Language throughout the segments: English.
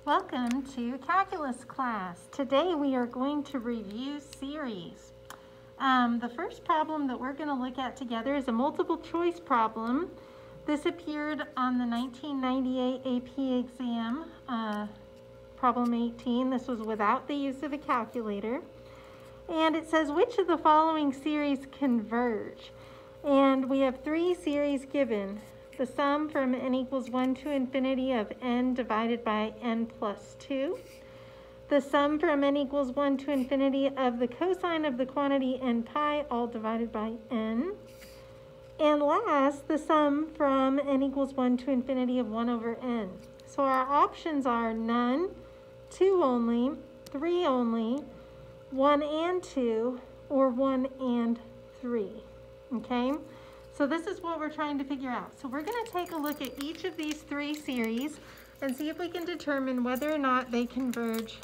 Welcome to calculus class. Today we are going to review series. The first problem that we're going to look at together is a multiple choice problem. This appeared on the 1998 AP exam, problem 18. This was without the use of a calculator. And it says, which of the following series converge? And we have three series given. The sum from n equals 1 to infinity of n divided by n plus 2. The sum from n equals 1 to infinity of the cosine of the quantity n pi, all divided by n. And last, the sum from n equals 1 to infinity of 1 over n. So our options are none, 2 only, 3 only, 1 and 2, or 1 and 3. Okay? So this is what we're trying to figure out. So we're going to take a look at each of these three series and see if we can determine whether or not they converge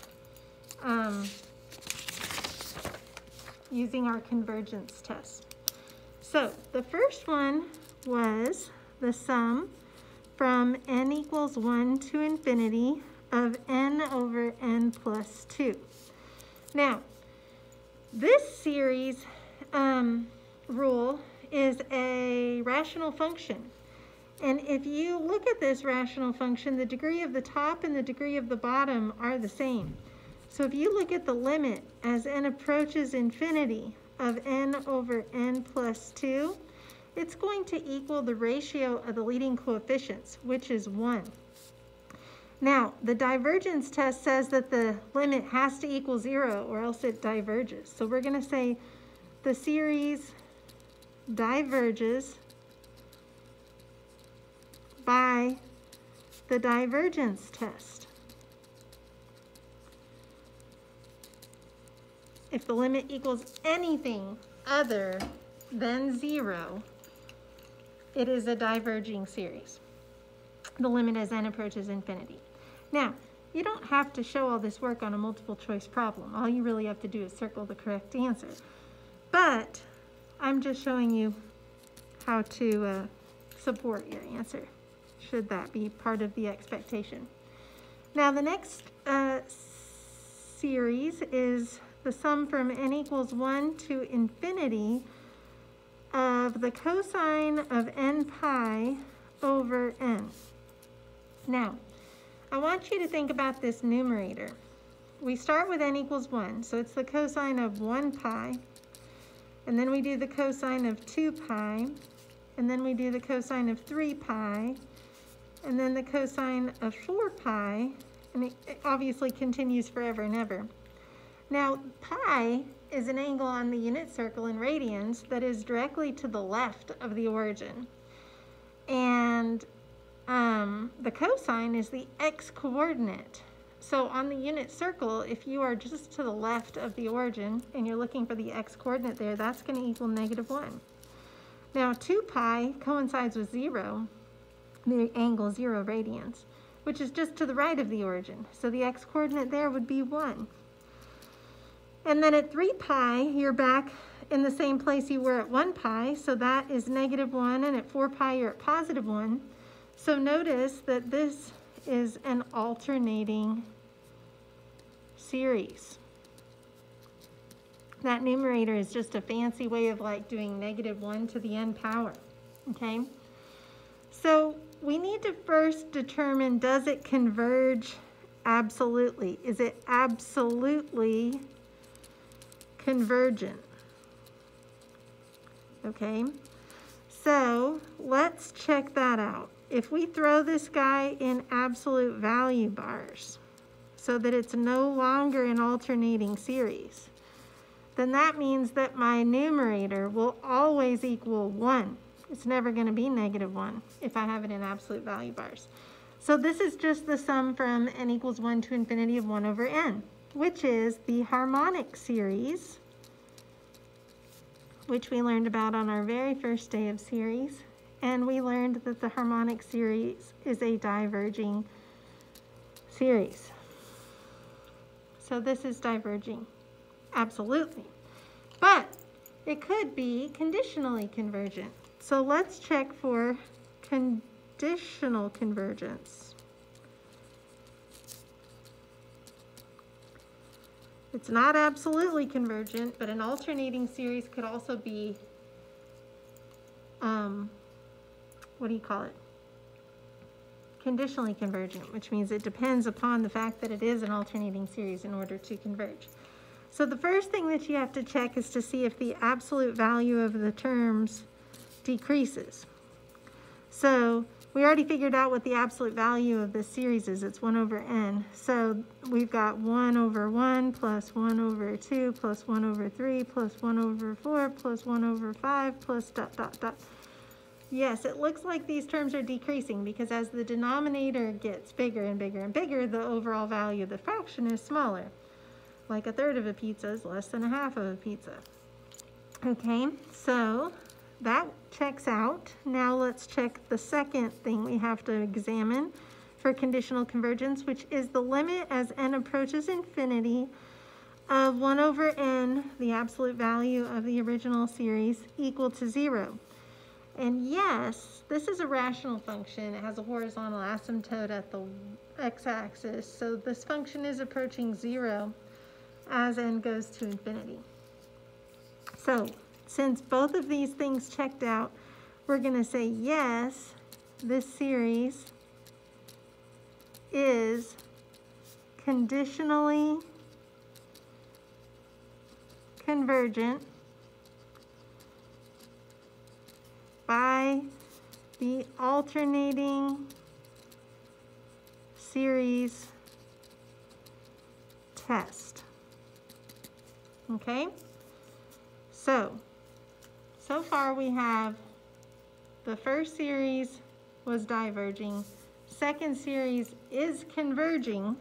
using our convergence test. So the first one was the sum from n equals 1 to infinity of n over n plus 2. Now, this series rule is a rational function. And if you look at this rational function, the degree of the top and the degree of the bottom are the same. So if you look at the limit as n approaches infinity of n over n plus 2, it's going to equal the ratio of the leading coefficients, which is 1. Now, the divergence test says that the limit has to equal 0 or else it diverges. So we're going to say the series diverges by the divergence test. If the limit equals anything other than 0, it is a diverging series. The limit as n approaches infinity. Now, you don't have to show all this work on a multiple choice problem. All you really have to do is circle the correct answer. But I'm just showing you how to support your answer, should that be part of the expectation. Now the next series is the sum from n equals 1 to infinity of the cosine of n pi over n. Now, I want you to think about this numerator. We start with n equals 1, so it's the cosine of 1 pi. And then we do the cosine of 2 pi, and then we do the cosine of 3 pi, and then the cosine of 4 pi, and it obviously continues forever and ever. Now, pi is an angle on the unit circle in radians that is directly to the left of the origin. And the cosine is the x-coordinate. So on the unit circle, if you are just to the left of the origin and you're looking for the x-coordinate there, that's going to equal -1. Now 2 pi coincides with 0, the angle 0 radians, which is just to the right of the origin. So the x-coordinate there would be 1. And then at 3 pi, you're back in the same place you were at 1 pi, so that is -1, and at 4 pi, you're at +1. So notice that this is an alternating series. That numerator is just a fancy way of like doing -1 to the n power, okay? So we need to first determine, does it converge absolutely? Is it absolutely convergent? Okay, so let's check that out. If we throw this guy in absolute value bars so that it's no longer an alternating series, then that means that my numerator will always equal 1. It's never going to be -1 if I have it in absolute value bars. So this is just the sum from n equals 1 to infinity of 1 over n, which is the harmonic series, which we learned about on our very first day of series. And we learned that the harmonic series is a diverging series. So this is diverging, absolutely. But it could be conditionally convergent. So let's check for conditional convergence. It's not absolutely convergent, but an alternating series could also be, what do you call it? Conditionally convergent, which means it depends upon the fact that it is an alternating series in order to converge. So the first thing that you have to check is to see if the absolute value of the terms decreases. So we already figured out what the absolute value of this series is. It's 1 over n. So we've got 1 over 1 plus 1 over 2 plus 1 over 3 plus 1 over 4 plus 1 over 5 plus ... Yes, it looks like these terms are decreasing because as the denominator gets bigger and bigger and bigger, the overall value of the fraction is smaller. Like a third of a pizza is less than a half of a pizza. Okay, so that checks out. Now let's check the second thing we have to examine for conditional convergence, which is the limit as n approaches infinity of 1 over n, the absolute value of the original series, equal to 0. And yes, this is a rational function. It has a horizontal asymptote at the x-axis, so this function is approaching 0 as n goes to infinity. So since both of these things checked out, we're going to say yes, this series is conditionally convergent by the alternating series test. Okay? So far we have the first series was diverging, second series is converging,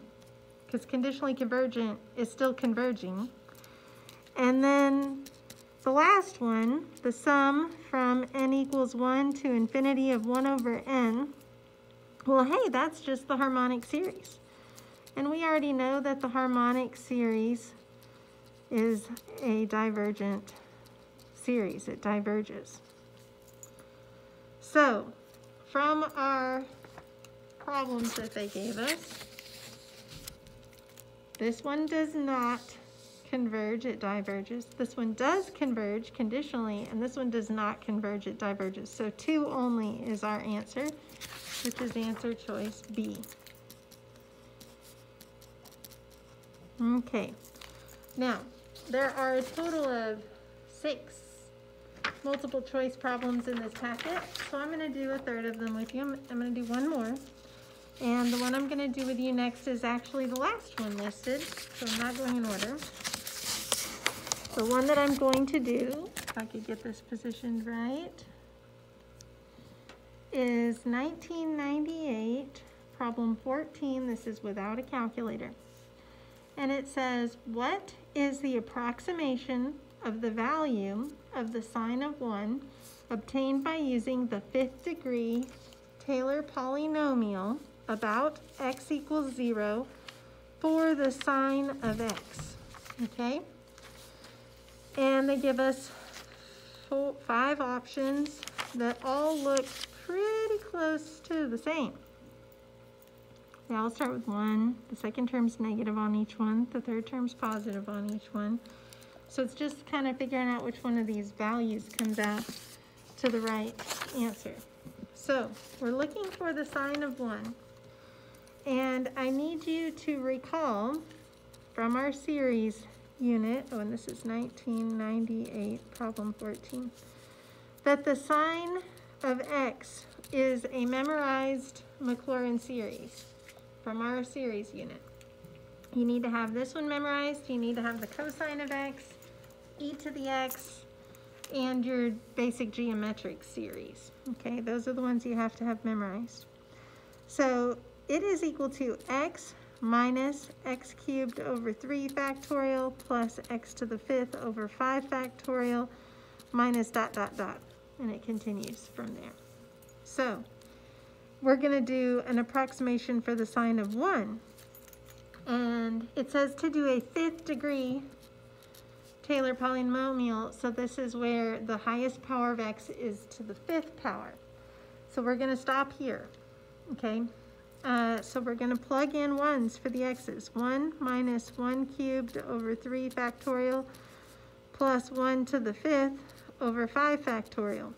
because conditionally convergent is still converging, and then the last one, the sum from n equals 1 to infinity of 1 over n, well, hey, that's just the harmonic series. And we already know that the harmonic series is a divergent series. It diverges. So, from our problems that they gave us, this one does not converge, it diverges. This one does converge conditionally, and this one does not converge, it diverges. So 2 only is our answer, which is answer choice B. Okay, now there are a total of 6 multiple choice problems in this packet, so I'm going to do a third of them with you. I'm going to do one more, and the one I'm going to do with you next is actually the last one listed, so I'm not going in order. The one that I'm going to do, if I could get this positioned right, is 1998, problem 14. This is without a calculator. And it says, what is the approximation of the value of the sine of 1 obtained by using the 5th degree Taylor polynomial about x equals 0 for the sine of x? Okay? And they give us 5 options that all look pretty close to the same. They all start with 1. The second term's negative on each one. The third term's positive on each one. So it's just kind of figuring out which one of these values comes out to the right answer. So we're looking for the sine of 1. And I need you to recall from our series unit, oh, and this is 1998, problem 14, that the sine of x is a memorized Maclaurin series from our series unit. You need to have this one memorized. You need to have the cosine of x, e to the x, and your basic geometric series. Okay, those are the ones you have to have memorized. So it is equal to x minus x cubed over 3 factorial plus x to the 5th over 5 factorial minus ... And it continues from there. So we're going to do an approximation for the sine of 1. And it says to do a 5th degree Taylor polynomial. So this is where the highest power of x is to the 5th power. So we're going to stop here. Okay? So we're going to plug in ones for the x's. 1 minus 1 cubed over 3 factorial plus 1 to the 5th over 5 factorial.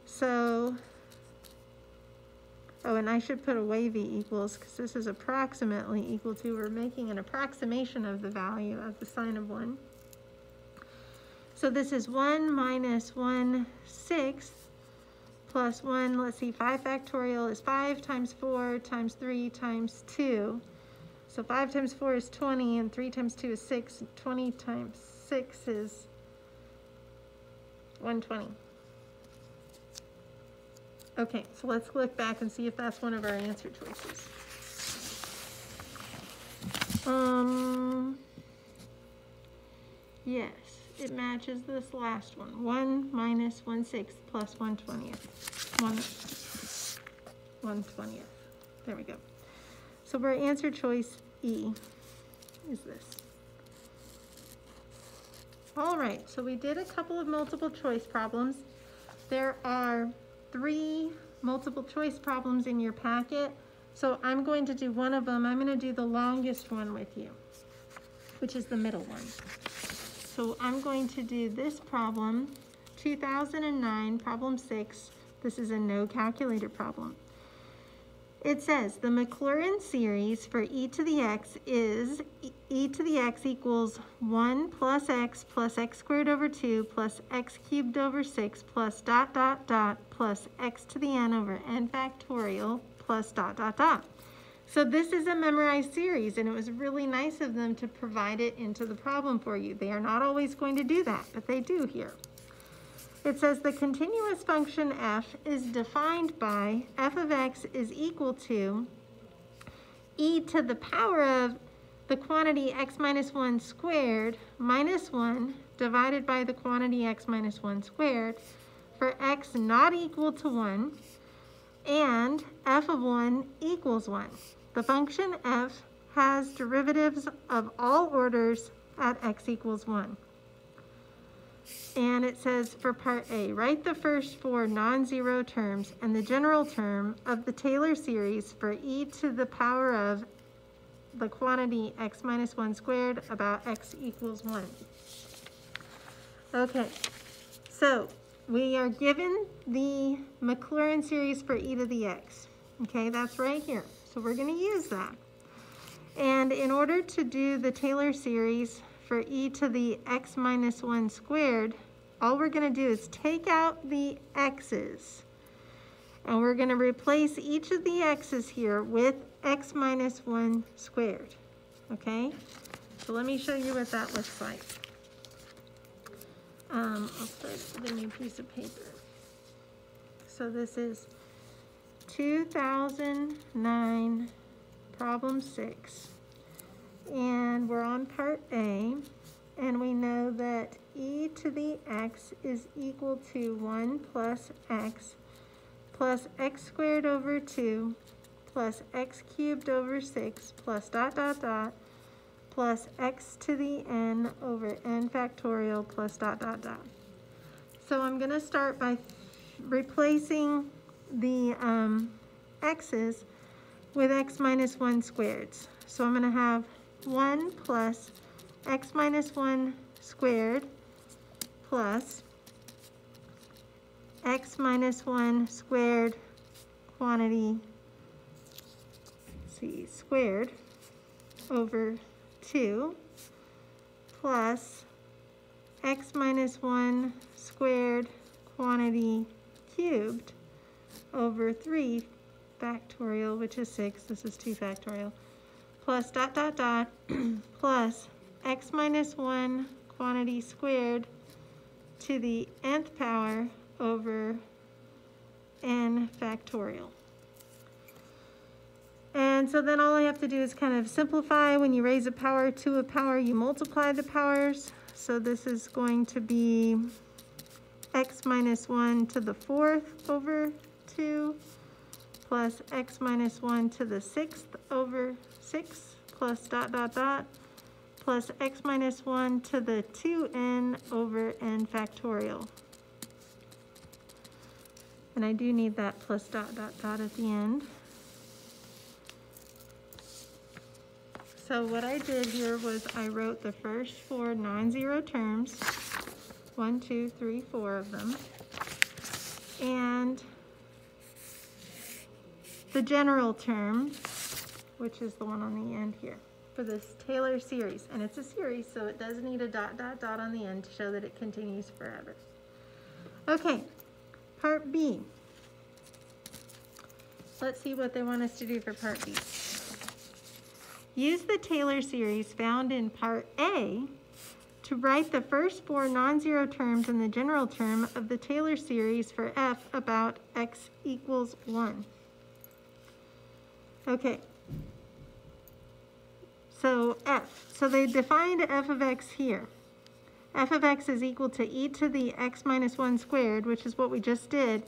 So, oh, and I should put a wavy equals because this is approximately equal to, we're making an approximation of the value of the sign of 1. So this is 1 minus 1/6 plus 1, let's see, 5 factorial is 5 times 4 times 3 times 2. So 5 times 4 is 20, and 3 times 2 is 6. 20 times 6 is 120. Okay, so let's look back and see if that's one of our answer choices. Yes, it matches this last one. 1 minus 1/6 plus 1/20. 1/20. There we go. So our answer choice E is this. All right, so we did a couple of multiple choice problems. There are 3 multiple choice problems in your packet. So I'm going to do one of them. I'm going to do the longest one with you, which is the middle one. So I'm going to do this problem, 2009, problem 6. This is a no calculator problem. It says the Maclaurin series for e to the x is e to the x equals 1 plus x squared over 2 plus x cubed over 6 plus dot dot dot plus x to the n over n factorial plus dot dot dot. So this is a memorized series, and it was really nice of them to provide it into the problem for you. They are not always going to do that, but they do here. It says the continuous function f is defined by f of x is equal to e to the power of the quantity x minus 1 squared minus 1 divided by the quantity x minus 1 squared for x not equal to 1 and f of 1 equals 1. The function f has derivatives of all orders at x equals 1. And it says for part A, write the first 4 non-zero terms and the general term of the Taylor series for e to the power of the quantity x minus 1 squared about x equals 1. Okay, so we are given the Maclaurin series for e to the x. Okay, that's right here. So we're going to use that. And in order to do the Taylor series for e to the x minus 1 squared, all we're going to do is take out the x's. And we're going to replace each of the x's here with x minus 1 squared. Okay? So let me show you what that looks like. I'll start with a new piece of paper. So this is 2009 problem 6. And we're on part A. And we know that e to the x is equal to 1 plus x squared over 2 plus x cubed over 6 plus dot dot dot plus x to the n over n factorial plus dot dot dot. So I'm going to start by replacing the x's with x minus 1 squareds. So I'm going to have 1 plus x minus 1 squared plus x minus 1 squared quantity, squared over 2 plus x minus 1 squared quantity cubed over 3 factorial, which is 6. This is 2 factorial, plus dot dot dot plus x minus 1 quantity squared to the nth power over n factorial. And so then all I have to do is kind of simplify. When you raise a power to a power, you multiply the powers. So this is going to be x minus 1 to the 4th over 2 plus x minus 1 to the 6th over 6 plus dot dot dot plus x minus 1 to the 2n over n factorial. And I do need that plus dot dot dot at the end. So what I did here was I wrote the first 4 non-zero terms, 1, 2, 3, 4 of them, and the general term, which is the one on the end here, for this Taylor series. And it's a series, so it does need a dot, dot, dot on the end to show that it continues forever. Okay, part B. Let's see what they want us to do for part B. Use the Taylor series found in part A to write the first 4 non-zero terms in the general term of the Taylor series for f about x equals 1. Okay. So f. So they defined f of x here. F of x is equal to e to the x minus 1 squared, which is what we just did,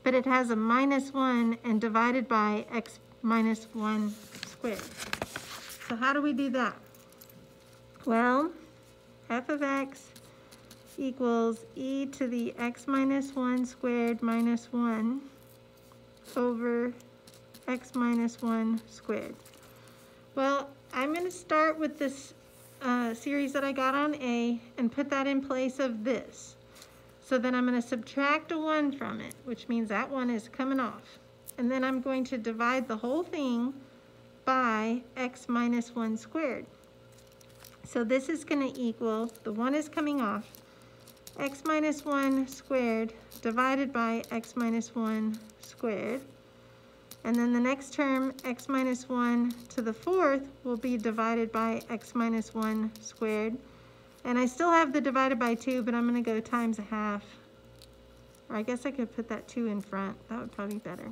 but it has a minus 1 and divided by x minus 1 squared. So how do we do that? Well, f of x equals e to the x minus 1 squared minus 1 over x minus 1 squared. Well, I'm going to start with this series that I got on A and put that in place of this. So then I'm going to subtract a 1 from it, which means that 1 is coming off. And then I'm going to divide the whole thing by x minus 1 squared. So this is going to equal, the 1 is coming off, x minus 1 squared divided by x minus 1 squared. And then the next term, x minus 1 to the 4th, will be divided by x minus 1 squared. And I still have the divided by 2, but I'm going to go times a half. Or I guess I could put that 2 in front. That would probably be better.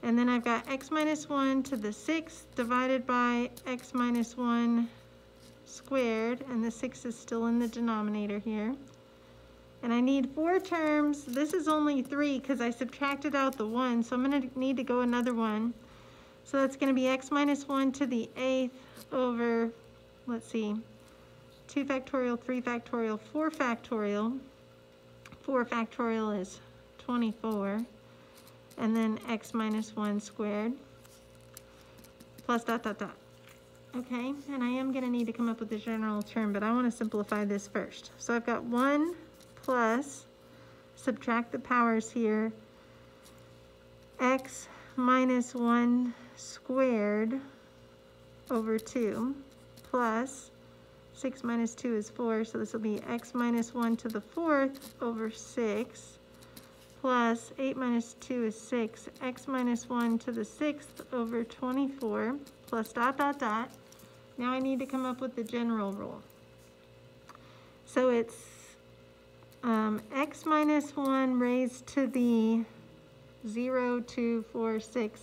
And then I've got x minus 1 to the 6th divided by x minus 1 squared. And the 6 is still in the denominator here. And I need 4 terms. This is only 3 because I subtracted out the 1, so I'm going to need to go another one. So that's going to be x minus 1 to the 8th over, let's see, 2 factorial, 3 factorial, 4 factorial. 4 factorial is 24. And then x minus 1 squared plus dot, dot, dot. Okay, and I am going to need to come up with a general term, but I want to simplify this first. So I've got 1 plus, subtract the powers here, x minus 1 squared over 2 plus 6 minus 2 is 4, so this will be x minus 1 to the 4th over 6 plus 8 minus 2 is 6, x minus 1 to the 6th over 24 plus dot, dot, dot. Now I need to come up with the general rule. So it's x minus 1 raised to the 0, 2, 4, 6,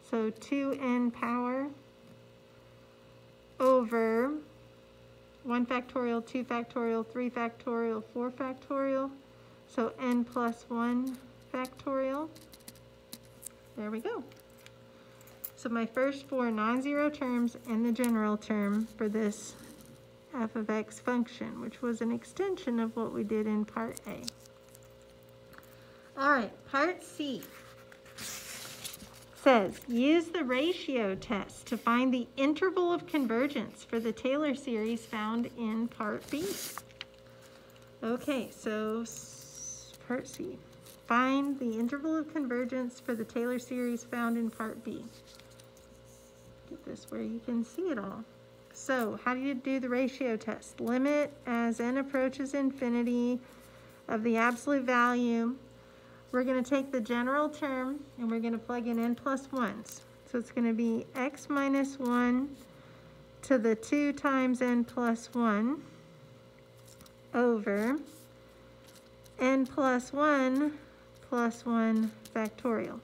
so 2n power over 1 factorial, 2 factorial, 3 factorial, 4 factorial, so n plus 1 factorial. There we go. So my first 4 non-zero terms and the general term for this f of x function, which was an extension of what we did in part A. All right, part C says, use the ratio test to find the interval of convergence for the Taylor series found in part B. Okay, so part C. Find the interval of convergence for the Taylor series found in part B. Get this where you can see it all. So how do you do the ratio test? Limit as n approaches infinity of the absolute value. We're going to take the general term and we're going to plug in n plus 1s. So it's going to be x minus 1 to the 2 times n plus 1 over n plus 1 factorial.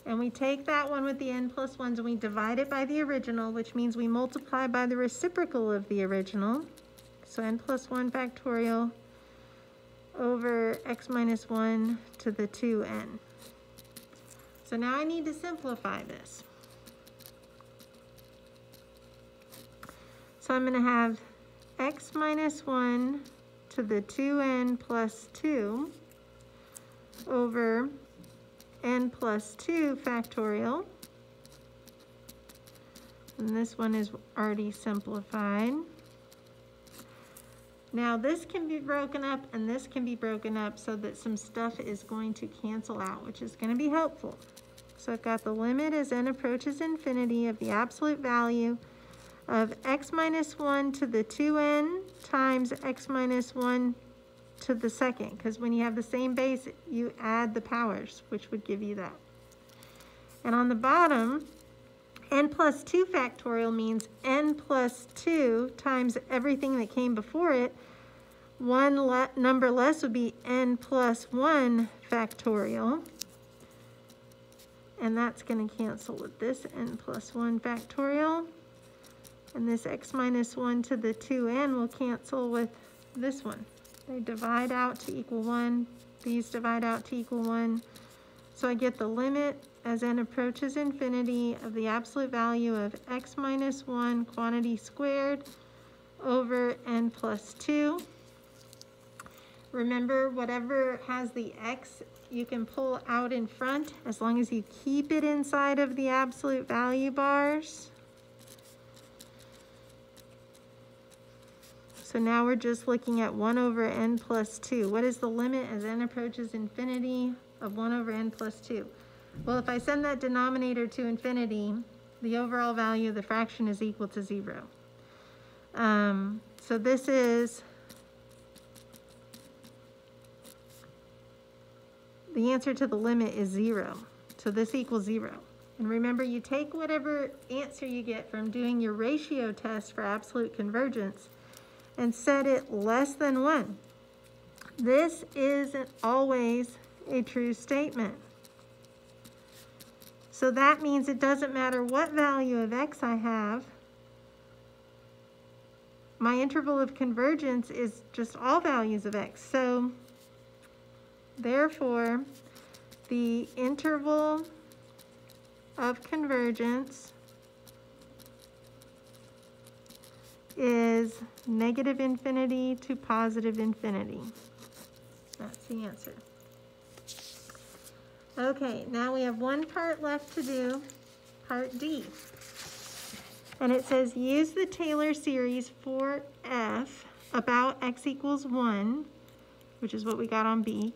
And we take that one with the n plus 1s and we divide it by the original, which means we multiply by the reciprocal of the original. So n plus 1 factorial over x minus 1 to the 2n. So now I need to simplify this. So I'm going to have x minus 1 to the 2n plus 2 over n plus 2 factorial And this one is already simplified. Now this can be broken up and this can be broken up so that some stuff is going to cancel out, which is going to be helpful. So I've got the limit as n approaches infinity of the absolute value of x minus 1 to the 2n times x minus 1 to the second, because when you have the same base, you add the powers, which would give you that. And on the bottom, n plus 2 factorial means n plus 2 times everything that came before it. One number less would be n plus 1 factorial. And that's going to cancel with this n plus 1 factorial. And this x minus 1 to the 2n will cancel with this one. They divide out to equal 1. These divide out to equal 1. So I get the limit as n approaches infinity of the absolute value of x minus 1 quantity squared over n plus 2. Remember, whatever has the x, you can pull out in front as long as you keep it inside of the absolute value bars. So now we're just looking at 1 over n plus 2. What is the limit as n approaches infinity of 1 over n plus 2? Well, if I send that denominator to infinity, the overall value of the fraction is equal to 0. So this is, the answer to the limit is 0. So this equals 0. And remember, you take whatever answer you get from doing your ratio test for absolute convergence and set it less than 1. This isn't always a true statement. So that means it doesn't matter what value of x I have. My interval of convergence is just all values of x. So therefore, the interval of convergence is negative infinity to positive infinity. That's the answer. Okay, now we have one part left to do, part D. And it says use the Taylor series for f about x equals 1, which is what we got on B,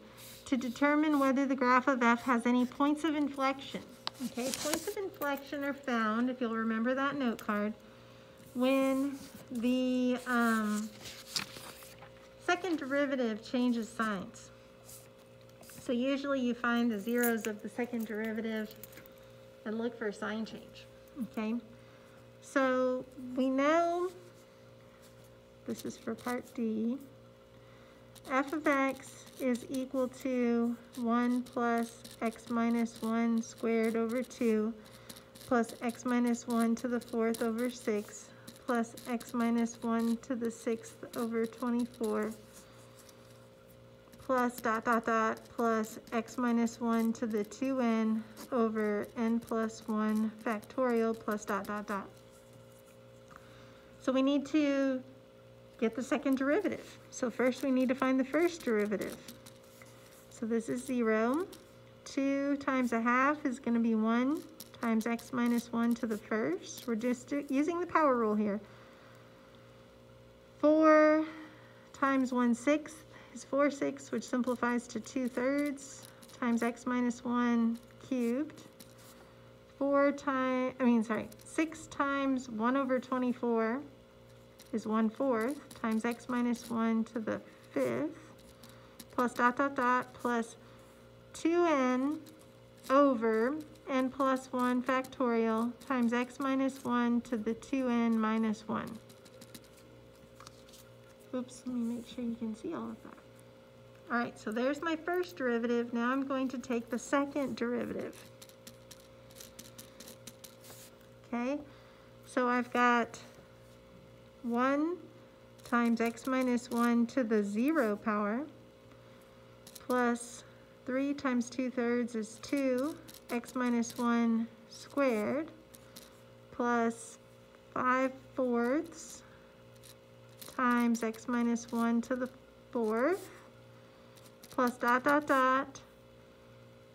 to determine whether the graph of f has any points of inflection. Okay, points of inflection are found, if you'll remember that note card, when the second derivative changes signs. So usually you find the zeros of the second derivative and look for a sign change, okay? So we know, this is for part D, f of x is equal to 1 plus x minus 1 squared over 2 plus x minus 1 to the 4th over 6 plus x minus 1 to the 6th over 24 plus dot dot dot plus x minus 1 to the 2n over n plus 1 factorial plus dot dot dot. So we need to get the second derivative. So first we need to find the first derivative. So this is 0. 2 times a half is going to be 1 times x minus 1 to the first. We're just using the power rule here. 4 times 1/6 is 4/6, which simplifies to 2/3 times x minus 1 cubed. 6 times 1 over 24 is 1/4 times x minus 1 to the 5th plus dot dot dot plus 2n over n plus 1 factorial times x minus 1 to the 2n minus 1. Oops, let me make sure you can see all of that. All right, so there's my first derivative. Now I'm going to take the second derivative. Okay, so I've got 1 times x minus 1 to the 0 power plus 3 times 2/3 is 2, x minus 1 squared plus 5/4 times x minus 1 to the 4th plus dot dot dot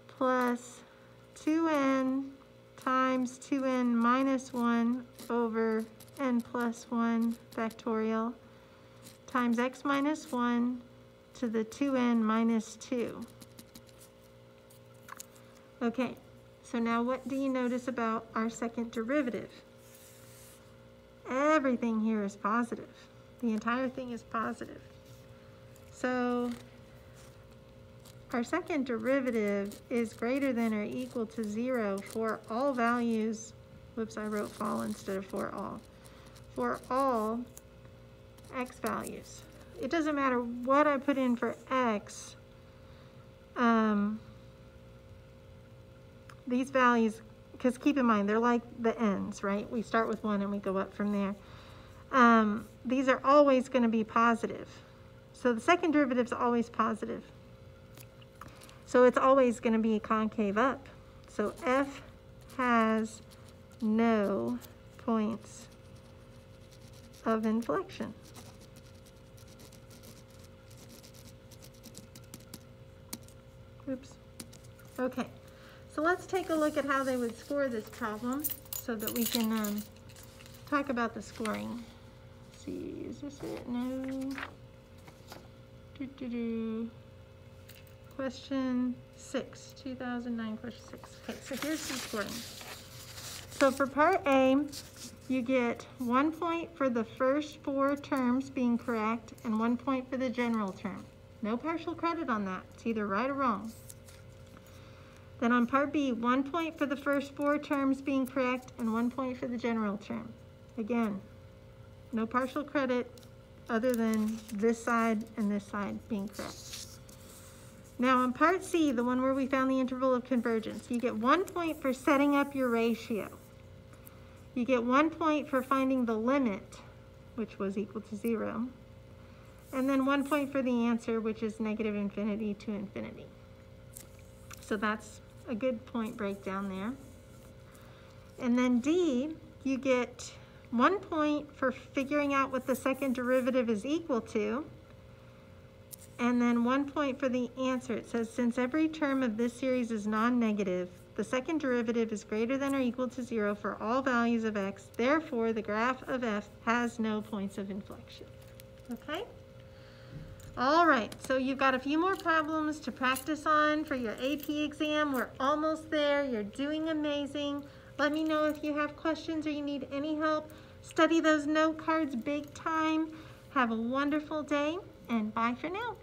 plus 2n times 2n minus 1 over n plus 1 factorial times x minus 1 to the 2n minus 2. Okay, so now what do you notice about our second derivative? Everything here is positive. The entire thing is positive. So our second derivative is greater than or equal to 0 for all values. Whoops, I wrote fall instead of for all. For all x values. It doesn't matter what I put in for x. These values, because keep in mind, they're like the n's, right? We start with 1 and we go up from there. These are always going to be positive. So the second derivative is always positive. So it's always going to be concave up. So f has no points of inflection. Oops. Okay. So let's take a look at how they would score this problem so that we can talk about the scoring. Let's see, is this it? No. Question 6, 2009, question 6. Okay, so here's the scoring. So for part A, you get 1 point for the first 4 terms being correct and 1 point for the general term. No partial credit on that. It's either right or wrong. Then on part B, 1 point for the first 4 terms being correct and 1 point for the general term. Again, no partial credit other than this side and this side being correct. Now on part C, the one where we found the interval of convergence, you get 1 point for setting up your ratio. You get 1 point for finding the limit, which was equal to 0. And then 1 point for the answer, which is negative infinity to infinity. So that's a good point breakdown there. And then D, you get 1 point for figuring out what the second derivative is equal to. And then 1 point for the answer. It says, since every term of this series is non-negative, the second derivative is greater than or equal to 0 for all values of x. Therefore, the graph of f has no points of inflection. Okay? All right, so you've got a few more problems to practice on for your AP exam. We're almost there. You're doing amazing. Let me know if you have questions or you need any help. Study those note cards big time. Have a wonderful day, and bye for now.